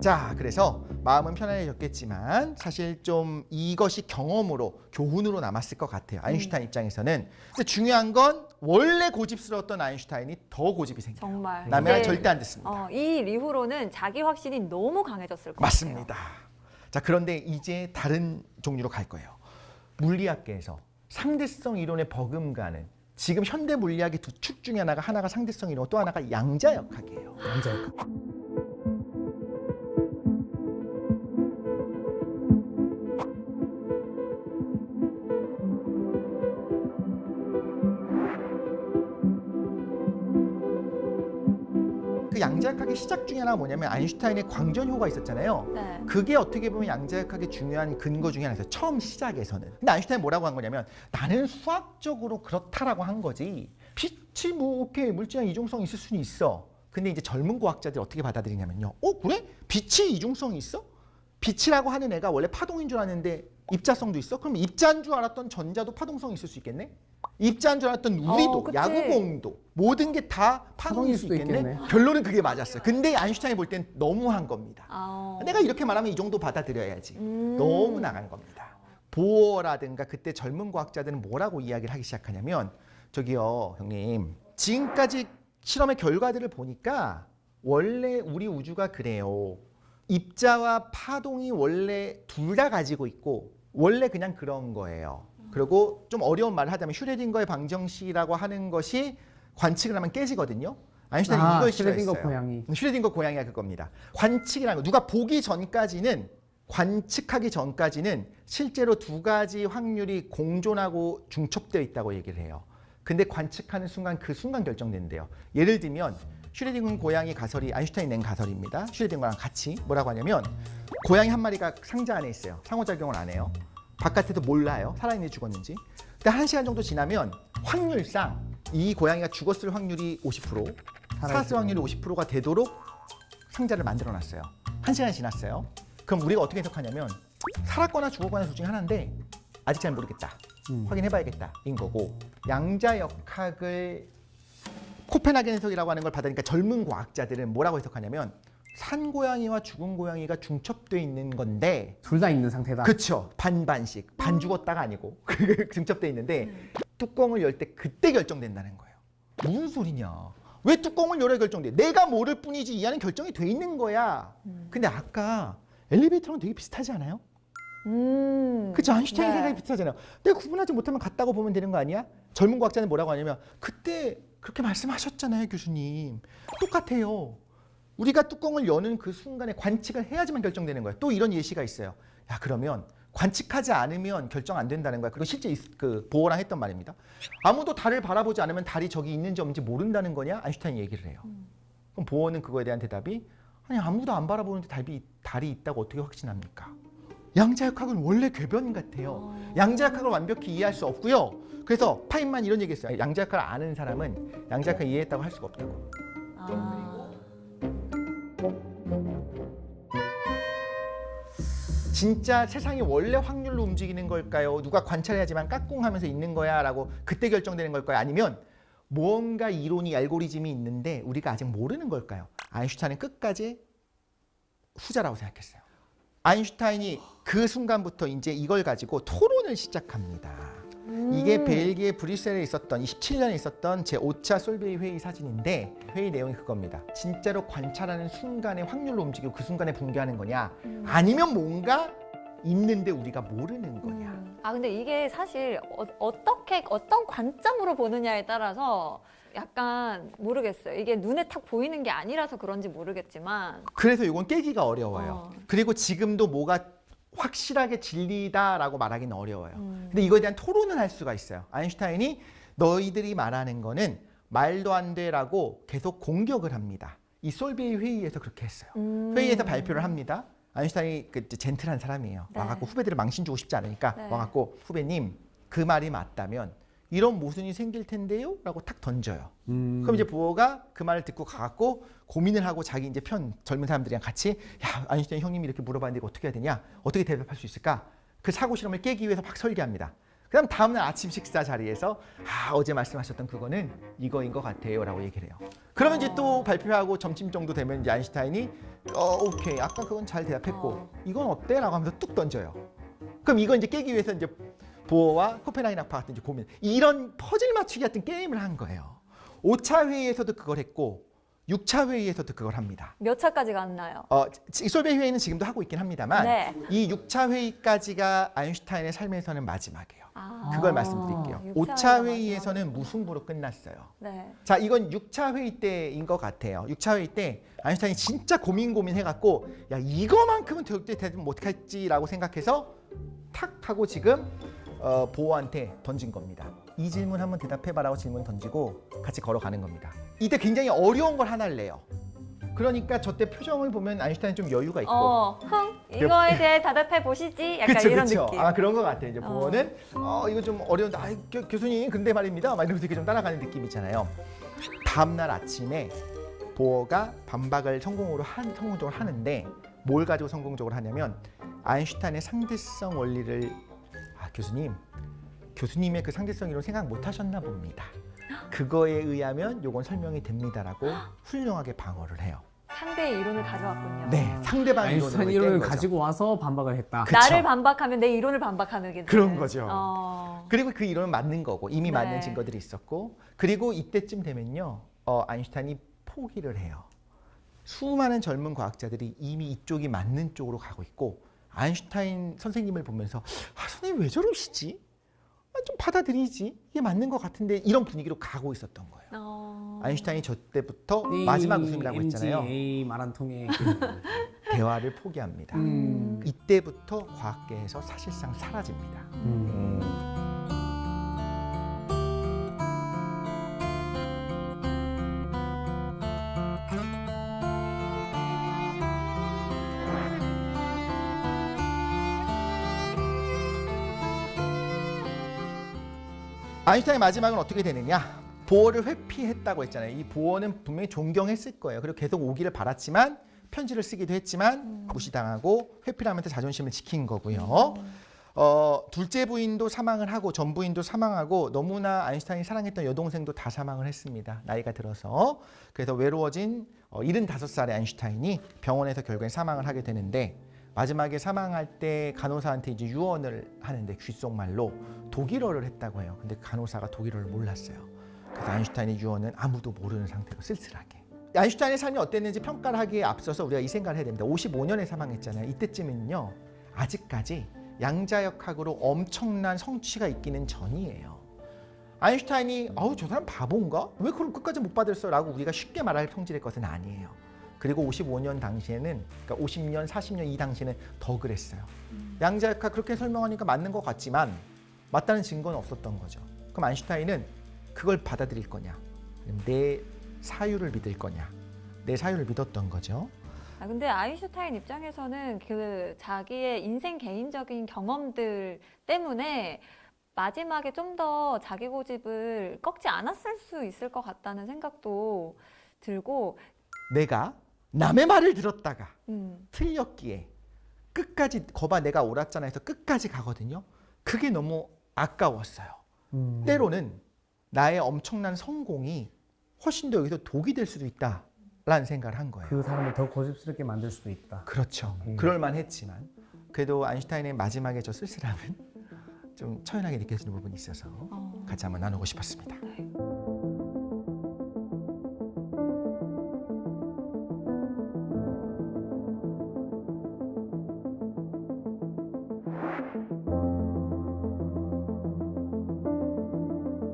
자, 그래서 마음은 편안해졌겠지만 사실 좀 이것이 경험으로 교훈으로 남았을 것 같아요. 아인슈타인 입장에서는. 근데 중요한 건 원래 고집스러웠던 아인슈타인이 더 고집이 생겨요. 정말. 남의 말 이제, 절대 안 듣습니다. 이 이후로는 자기 확신이 너무 강해졌을 것 같아요. 맞습니다. 자, 그런데 이제 다른 종류로 갈 거예요. 물리학계에서 상대성 이론에 버금가는 지금 현대 물리학의 두 축 중에 하나가 상대성 이론이고 또 하나가 양자역학이에요. 양자역학. 그 양자역학의 시작 중에 하나가 뭐냐면 아인슈타인의 광전효가 있었잖아요. 네. 그게 어떻게 보면 양자역학의 중요한 근거 중에 하나였어요. 처음 시작에서는. 근데 아인슈타인 뭐라고 한 거냐면 나는 수학적으로 그렇다라고 한 거지. 빛이 뭐 오케이 물질량 이중성이 있을 수는 있어. 근데 이제 젊은 과학자들이 어떻게 받아들이냐면요. 그래? 빛이 이중성이 있어? 빛이라고 하는 애가 원래 파동인 줄 알았는데 입자성도 있어? 그럼 입자인 줄 알았던 전자도 파동성이 있을 수 있겠네? 입자인 줄 알았던 우리도, 그치. 야구공도 모든 게 다 파동일 수 있겠네? 결론은 그게 맞았어요. 근데 아인슈타인이 볼 땐 너무한 겁니다. 내가 이렇게 말하면 이 정도 받아들여야지. 너무 나간 겁니다. 보어라든가 그때 젊은 과학자들은 뭐라고 이야기를 하기 시작하냐면 저기요 형님 지금까지 실험의 결과들을 보니까 원래 우리 우주가 그래요. 입자와 파동이 원래 둘 다 가지고 있고 원래 그냥 그런 거예요. 그리고 좀 어려운 말을 하자면 슈레딩거의 방정식이라고 하는 것이 관측을 하면 깨지거든요. 아인슈타인이 이걸 싫어했어요. 슈레딩거 고양이. 슈레딩거 고양이가 그겁니다. 관측이라는 거 누가 보기 전까지는 관측하기 전까지는 실제로 두 가지 확률이 공존하고 중첩되어 있다고 얘기를 해요. 근데 관측하는 순간 그 순간 결정된대요. 예를 들면 슈레딩거 고양이 가설이 아인슈타인이 낸 가설입니다. 슈레딩거랑 같이 뭐라고 하냐면 고양이 한 마리가 상자 안에 있어요. 상호작용을 안 해요. 바깥에도 몰라요. 살아있는지 죽었는지. 근데 1시간 정도 지나면 확률상 이 고양이가 죽었을 확률이 50%, 살았을 확률이 50%가 되도록 상자를 만들어놨어요. 1시간이 지났어요. 그럼 우리가 어떻게 해석하냐면 살았거나 죽었거나 둘 중에 하나인데 아직 잘 모르겠다. 확인해봐야겠다. 인 거고 양자역학을 코펜하겐 해석이라고 하는 걸 받으니까 젊은 과학자들은 뭐라고 해석하냐면 산 고양이와 죽은 고양이가 중첩돼 있는 건데 둘 다 있는 상태다. 그렇죠. 반반씩. 반 죽었다가 아니고 중첩돼 있는데 뚜껑을 열 때 그때 결정된다는 거예요. 무슨 소리냐. 왜 뚜껑을 열어야 결정돼? 내가 모를 뿐이지 이 안은 결정이 돼 있는 거야. 근데 아까 엘리베이터랑 되게 비슷하지 않아요? 그렇죠. 아인슈타인 생각이 비슷하잖아요. 내가 구분하지 못하면 같다고 보면 되는 거 아니야? 젊은 과학자는 뭐라고 하냐면 그때 그렇게 말씀하셨잖아요 교수님. 똑같아요. 우리가 뚜껑을 여는 그 순간에 관측을 해야지만 결정되는 거예요. 또 이런 예시가 있어요. 야 그러면 관측하지 않으면 결정 안 된다는 거야. 그리고 실제 그 보어랑 했던 말입니다. 아무도 달을 바라보지 않으면 달이 저기 있는지 없는지 모른다는 거냐? 아인슈타인이 얘기를 해요. 그럼 보어는 그거에 대한 대답이 아니 아무도 안 바라보는데 달이 있다고 어떻게 확신합니까? 양자역학은 원래 궤변 같아요. 양자역학을 완벽히 이해할 수 없고요. 그래서 파인만 이런 얘기했어요. 양자역학을 아는 사람은 양자역학을 이해했다고 할 수가 없다고. 진짜 세상이 원래 확률로 움직이는 걸까요? 누가 관찰해야지만 까꿍하면서 있는 거야 라고 그때 결정되는 걸까요? 아니면 무언가 이론이 알고리즘이 있는데 우리가 아직 모르는 걸까요? 아인슈타인은 끝까지 후자라고 생각했어요. 아인슈타인이 그 순간부터 이제 이걸 가지고 토론을 시작합니다. 이게 벨기에 브뤼셀에 있었던 27년에 있었던 제5차 솔베이 회의 사진인데 회의 내용이 그겁니다. 진짜로 관찰하는 순간에 확률로 움직이고 그 순간에 붕괴하는 거냐 아니면 뭔가 있는데 우리가 모르는 거냐. 근데 이게 사실 어떤 관점으로 보느냐에 따라서 약간 모르겠어요. 이게 눈에 탁 보이는 게 아니라서 그런지 모르겠지만 그래서 이건 깨기가 어려워요. 그리고 지금도 뭐가 확실하게 진리다라고 말하기는 어려워요. 근데 이거에 대한 토론을 할 수가 있어요. 아인슈타인이 너희들이 말하는 거는 말도 안 돼라고 계속 공격을 합니다. 이 솔베이 회의에서 그렇게 했어요. 회의에서 발표를 합니다. 아인슈타인이 젠틀한 사람이에요. 네. 와갖고 후배들을 망신 주고 싶지 않으니까 네. 와갖고 후배님 그 말이 맞다면 이런 모순이 생길 텐데요? 라고 탁 던져요. 그럼 이제 보어가 그 말을 듣고 가갖고 고민을 하고 자기 이제 젊은 사람들이랑 같이 야 아인슈타인 형님이 이렇게 물어봤는데 이거 어떻게 해야 되냐? 어떻게 대답할 수 있을까? 그 사고 실험을 깨기 위해서 막 설계합니다. 그다음 다음날 아침 식사 자리에서 어제 말씀하셨던 그거는 이거인 것 같아요라고 얘기를 해요. 그러면 이제 또 발표하고 점심 정도 되면 이제 아인슈타인이 오케이 아까 그건 잘 대답했고 이건 어때?라고 하면서 뚝 던져요. 그럼 이건 이제 깨기 위해서 이제 보어와 코펜하겐 학파 같은 이제 고민 이런 퍼즐 맞추기 같은 게임을 한 거예요. 5차 회의에서도 그걸 했고 6차 회의에서도 그걸 합니다. 몇 차까지 갔나요? 솔베 회의는 지금도 하고 있긴 합니다만 네. 이 6차 회의까지가 아인슈타인의 삶에서는 마지막이에요. 그걸 말씀드릴게요. 6차 5차 회의에서는 무승부로 끝났어요. 네. 자, 이건 6차 회의 때인 것 같아요. 6차 회의 때 아인슈타인이 진짜 고민해갖고 야 이거만큼은 절대 대답 못할지라고 생각해서 탁 하고 지금 보어한테 던진 겁니다. 이 질문 한번 대답해봐라고 질문 던지고 같이 걸어가는 겁니다. 이때 굉장히 어려운 걸 하나를 내요. 그러니까 저 때 표정을 보면 아인슈타인 좀 여유가 있고 이거에 대해 대답해 보시지? 약간 그쵸, 이런 그쵸. 느낌. 그런 것 같아요. 이제 보어는 이거 좀 어려운데 교수님 근데 말입니다. 막 이러면서 이렇게 좀 따라가는 느낌 있잖아요. 다음날 아침에 보어가 반박을 성공적으로 하는데 뭘 가지고 성공적으로 하냐면 아인슈타인의 상대성 원리를 교수님의 그 상대성 이론 생각 못 하셨나 봅니다. 그거에 의하면 요건 설명이 됩니다라고 훌륭하게 방어를 해요. 상대의 이론을 가져왔군요. 네, 상대방의 아인슈타인 이론을 이론을 깬 거죠. 가지고 와서 반박을 했다. 그쵸. 나를 반박하면 내 이론을 반박하는 게 그런 거죠. 어. 그리고 그 이론은 맞는 거고 이미 네. 맞는 증거들이 있었고 그리고 이때쯤 되면요 아인슈타인이 포기를 해요. 수많은 젊은 과학자들이 이미 이쪽이 맞는 쪽으로 가고 있고 아인슈타인 선생님을 보면서 선생님 왜 저러시지? 좀 받아들이지 이게 맞는 것 같은데 이런 분위기로 가고 있었던 거예요. 아인슈타인이 저 때부터 마지막 웃음이라고 했잖아요. MGA 말 한 통에 대화를 포기합니다. 이때부터 과학계에서 사실상 사라집니다. 아인슈타인의 마지막은 어떻게 되느냐? 보어를 회피했다고 했잖아요. 이 보어는 분명히 존경했을 거예요. 그리고 계속 오기를 바랐지만 편지를 쓰기도 했지만 무시당하고 회피를 하면서 자존심을 지킨 거고요. 둘째 부인도 사망을 하고 전 부인도 사망하고 너무나 아인슈타인이 사랑했던 여동생도 다 사망을 했습니다. 나이가 들어서. 그래서 외로워진 75살의 아인슈타인이 병원에서 결국엔 사망을 하게 되는데 마지막에 사망할 때 간호사한테 이제 유언을 하는데 귓속말로 독일어를 했다고 해요. 근데 간호사가 독일어를 몰랐어요. 그래서 아인슈타인의 유언은 아무도 모르는 상태로 쓸쓸하게. 아인슈타인의 삶이 어땠는지 평가를 하기에 앞서서 우리가 이 생각을 해야 됩니다. 55년에 사망했잖아요. 이때쯤에는요. 아직까지 양자역학으로 엄청난 성취가 있기는 전이에요. 아인슈타인이 저 사람 바본가? 왜 그걸 끝까지 못 받았어? 라고 우리가 쉽게 말할 성질의 것은 아니에요. 그리고 55년 당시에는 그러니까 50년, 40년 이 당시에는 더 그랬어요. 양자역학 그렇게 설명하니까 맞는 것 같지만 맞다는 증거는 없었던 거죠. 그럼 아인슈타인은 그걸 받아들일 거냐? 내 사유를 믿을 거냐? 내 사유를 믿었던 거죠. 근데 아인슈타인 입장에서는 그 자기의 인생 개인적인 경험들 때문에 마지막에 좀 더 자기 고집을 꺾지 않았을 수 있을 것 같다는 생각도 들고 내가 남의 말을 들었다가 틀렸기에 끝까지 거봐 내가 옳았잖아 해서 끝까지 가거든요. 그게 너무 아까웠어요. 때로는 나의 엄청난 성공이 훨씬 더 여기서 독이 될 수도 있다라는 생각을 한 거예요. 그 사람을 더 고집스럽게 만들 수도 있다. 그렇죠. 그럴만 했지만 그래도 아인슈타인의 마지막에 저 쓸쓸함은 좀 처연하게 느껴지는 부분이 있어서 같이 한번 나누고 싶었습니다.